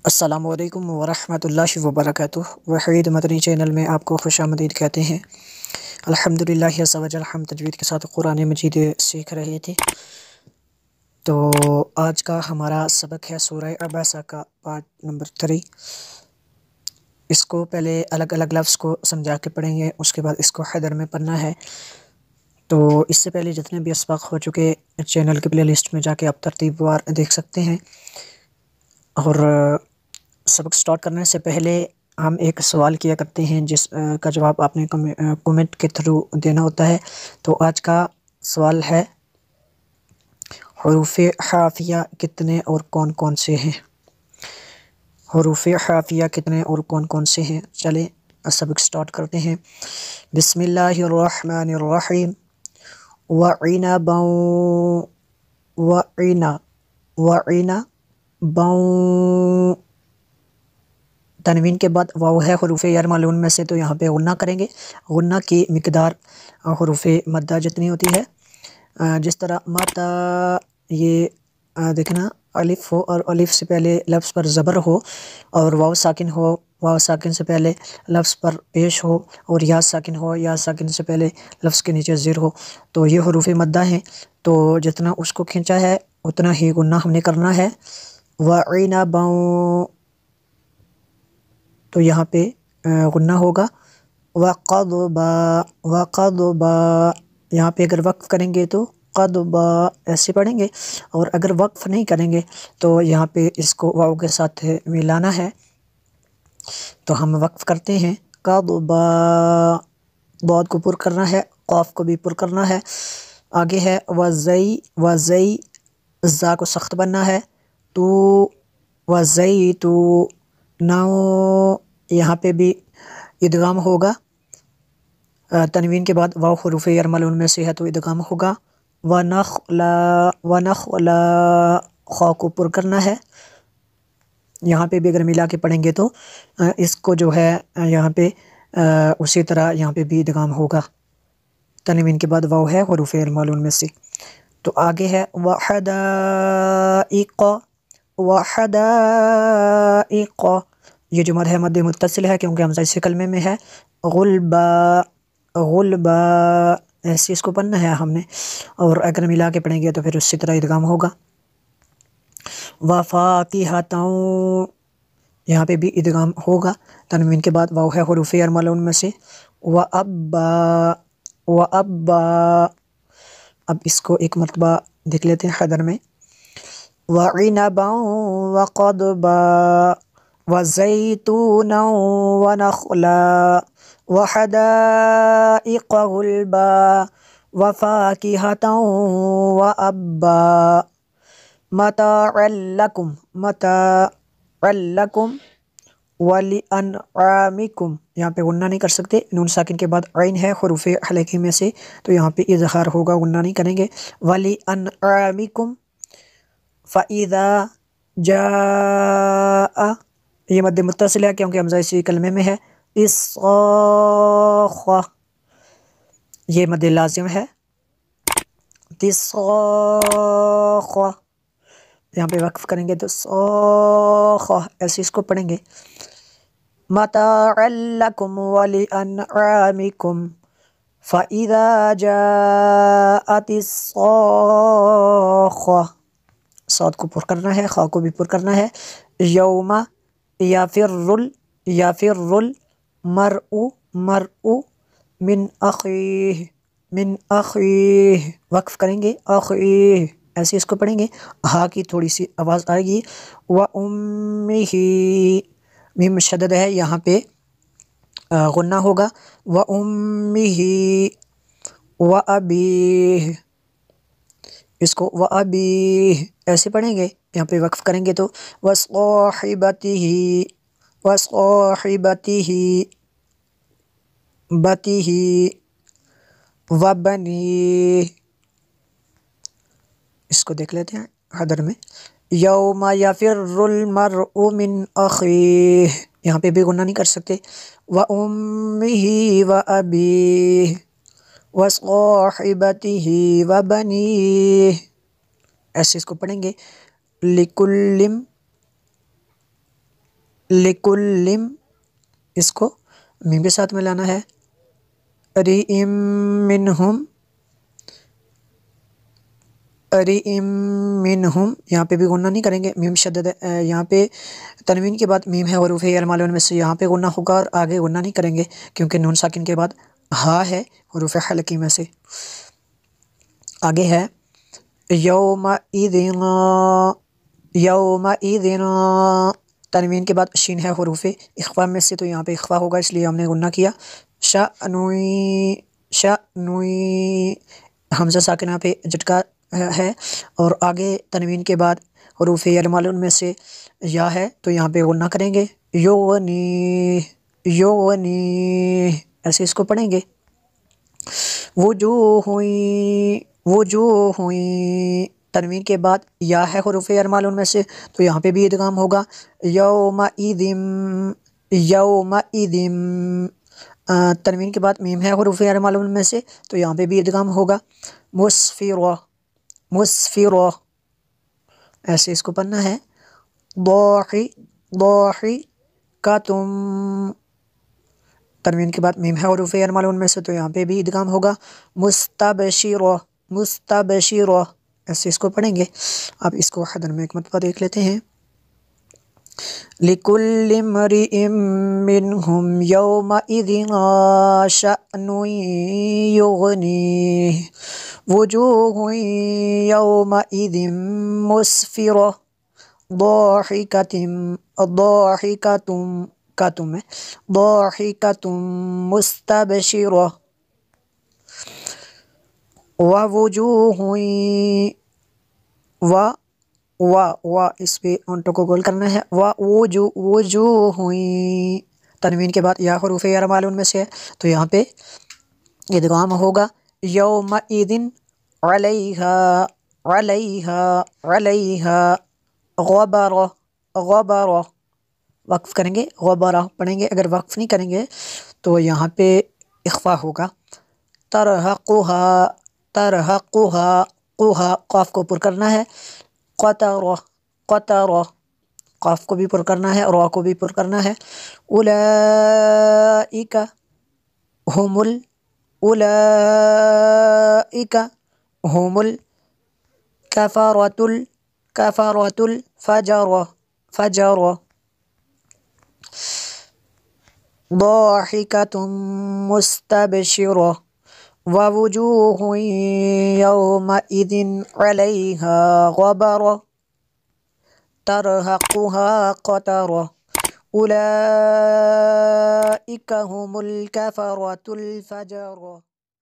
السلام علیکم ورحمۃ اللہ وبرکاتہ۔ وحید مدنی چینل میں آپ کو خوش آمدید کہتے ہیں۔ الحمدللہ عز و جل، ہم تجوید کے ساتھ قرآن مجید سیکھ رہے تھے۔ تو آج کا ہمارا سبق ہے سورہ عباسہ کا پارٹ نمبر 3۔ اس کو پہلے الگ الگ لفظ کو سمجھا کے پڑھیں گے، اس کے بعد اس کو حیدر میں پڑھنا ہے۔ تو اس سے پہلے جتنے بھی اسباق ہو چکے چینل کی پلے لسٹ میں جا کے آپ ترتیب وار دیکھ سکتے ہیں۔ اور سبق سٹارٹ کرنے سے پہلے ہم ایک سوال کیا کرتے ہیں جس کا جواب آپ نے کومنٹ کے تھرو دینا ہوتا ہے۔ تو آج کا سوال ہے حروف حافیہ کتنے اور کون کون سے ہیں؟ حروف حافیہ کتنے اور کون کون سے ہیں؟ چلیں سبق سٹارٹ کرتے ہیں۔ بسم اللہ الرحمن الرحیم۔ وعنبا تنوین کے بعد واو ہے حروف یرملون میں سے، تو یہاں پہ غنہ کریں گے۔ غنہ کی مقدار حروف مدہ جتنی ہوتی ہے، جس طرح متا، یہ دیکھنا الف ہو اور الف سے پہلے لفظ پر زبر ہو، اور واو ساکن ہو، واو ساکن سے پہلے لفظ پر پیش ہو، اور یا ساکن ہو، یا ساکن سے پہلے لفظ کے نیچے زیر ہو، تو یہ حروف مدہ ہیں۔ تو جتنا اس کو کھینچا ہے اتنا ہی غنہ ہم نے کرنا ہے۔ وعنبا، تو یہاں پہ غنہ ہوگا۔ وقضبا، یہاں پہ اگر وقف کریں گے تو قضبا ایسے پڑھیں گے، اور اگر وقف نہیں کریں گے تو یہاں پہ اس کو واو کے ساتھ ملانا ہے۔ تو ہم وقف کرتے ہیں قضبا، ضاد کو پر کرنا ہے، قاف کو بھی پر کرنا ہے۔ آگے ہے وزئی، زا کو سخت بننا ہے۔ تو وزیتو نو، یہاں پہ بھی ادغام ہوگا، تنوین کے بعد واو حروف یرملون میں سے ہے تو ادغام ہوگا۔ ونخلا، خا کو پر کرنا ہے۔ یہاں پہ بھی اگر ملا کے پڑھیں گے تو اس کو جو ہے یہاں پہ اسی طرح یہاں پہ بھی ادغام ہوگا، تنوین کے بعد واو ہے حروف یرملون میں سے۔ تو آگے ہے وحدائق، یہ جو مد ہے مد متصل ہے کیونکہ ہمزہ اس کلمے میں ہے۔ غلبا ایسے اس کو پڑھنا ہے ہم نے، اور اگر ملا کے پڑھیں گے تو پھر اسی طرح ادغام ہوگا۔ وفاکہۃ، یہاں پہ بھی ادغام ہوگا، تنوین کے بعد واو ہے حروف یرملون میں سے۔ وابا، اب اس کو ایک مرتبہ دیکھ لیتے ہیں حیدر میں۔ وعنبا وقضبا وزیتونا ونخلا وحدائق غلبا وفاکہۃ وابا متاعا لکم ولانعامکم، یہاں پہ غنہ نہیں کر سکتے، نون ساکن کے بعد عین ہے حروف حلقی میں سے، تو یہاں پہ اظہار ہوگا، غنہ نہیں کریں گے۔ ولانعامکم فَإِذَا جَاءَ، یہ مد متصل ہے کیونکہ حمزہ اسی کلمے میں ہے۔ تصاخ، یہ مد لازم ہے۔ تصاخ، یہاں پہ وقف کریں گے تو صاخ ایسے اس کو پڑھیں گے۔ متاعا لکم ولانعامکم فَإِذَا جَاءَتِ الصَّاخَّةُ، صاد کو پر کرنا ہے، خا کو بھی پر کرنا ہے۔ یوم یفر المرء من اخیہ، وقف کریں گے، اخیہ ایسے اس کو پڑھیں گے، ہا کی تھوڑی سی آواز آئے گی۔ وَأُمِّهِ، میم شدد ہے یہاں پہ غنہ ہوگا۔ وَأُمِّهِ وَأَبِيهِ، اس کو وَأَبِيهِ ایسے پڑھیں گے، یہاں پہ وقف کریں گے تو وَصَاحِبَتِهِ وَبَنِيهِ، اس کو دیکھ لیتے ہیں حیدر میں۔ یوم یفر المرء من اخیہ، یہاں پہ بھی غنہ نہیں کر سکتے۔ وَأُمِّهِ وَأَبِيهِ وَصَاحِبَتِهِ وَبَنِيهِ، ایسے اس کو پڑھیں گے۔ لِكُلٍّ لکلم، اس کو میم کے ساتھ ملانا ہے، ریئم منہم، ریئم منہم، یہاں پہ بھی غنہ نہیں کریں گے، میم شدد ہے، یہاں پہ تنوین کے بعد میم ہے حروف ارمال ان میں سے، یہاں پہ غنہ ہوگا اور آگے غنہ نہیں کریں گے کیونکہ نون ساکن کے بعد ہا ہے حروف حلقی میں سے۔ آگے ہے یومئذ، یومئذ، تنوین کے بعد شین ہے حروف اخفا میں سے، تو یہاں پہ اخفا ہوگا اس لیے ہم نے غنہ کیا۔ شأنوی، شأنوی، حمزہ ساکنہ پہ جھٹکا ہے، اور آگے تنوین کے بعد حروف ارمال ان میں سے یا ہے تو یہاں پہ غنہ کریں گے، یغنی، یغنی، ایسے اس کو پڑھیں گے۔ وجوہ، وجوہ، تنوین کے بعد یا ہے حروف ارمال ان میں سے تو یہاں پہ بھی ادغام ہوگا، یومئذ، یومئذ، تنوین کے بعد میم ہے حروف ارمال ان میں سے تو یہاں پہ بھی ادغام ہوگا، مسفرہ، مسفرہ، ایسے اس کو پڑھنا ہے۔ ضاحی، ضاحکۃم، تنوین کے بعد میم ہے حروف ارمال ان میں سے تو یہاں پہ بھی ادغام ہوگا، مستبشرہ، مستبشرہ، ایسے اس کو پڑھیں گے۔ اب اس کو حدن میں ایک مرتبہ دیکھ لیتے ہیں۔ لِكُلِّ امْرِئٍ مِّنْهُمْ يَوْمَئِذٍ شَأْنٌ يُغْنِيهِ وُجُوهٌ يَوْمَئِذٍ مُسْفِرَةٌ ضَاحِكَةٌ، ضاحِكَةٌ، ضَاحِكَةٌ مُسْتَبْشِرَةٌ وَوُجُوهٌ، و اس پہ اونٹوں کو گول کرنا ہے، وجوہ، تنوین کے بعد یا حروف ارمال ان میں سے ہے تو یہاں پہ ادغام ہوگا، یومئذ علیہا، علیہا، علیہا غبرہ، غبرہ، وقف کریں گے، غبرہ پڑھیں گے، اگر وقف نہیں کریں گے تو یہاں پہ اخفا ہوگا، ترہقہا، ترہقہا، قہا، قاف کو پر کرنا ہے، قطرہ، قطرہ، قاف کو بھی پر کرنا ہے اور را کو بھی پر کرنا ہے، اولئک هم اولئک هم الکفرۃ، الکفرۃ الفجرہ، فجرہ ضاحکۃ مستبشرہ ووجوہ یومئذ علیہا غبرہ ترہقہا قترہ اولئک هم الکفرۃ الفجرہ۔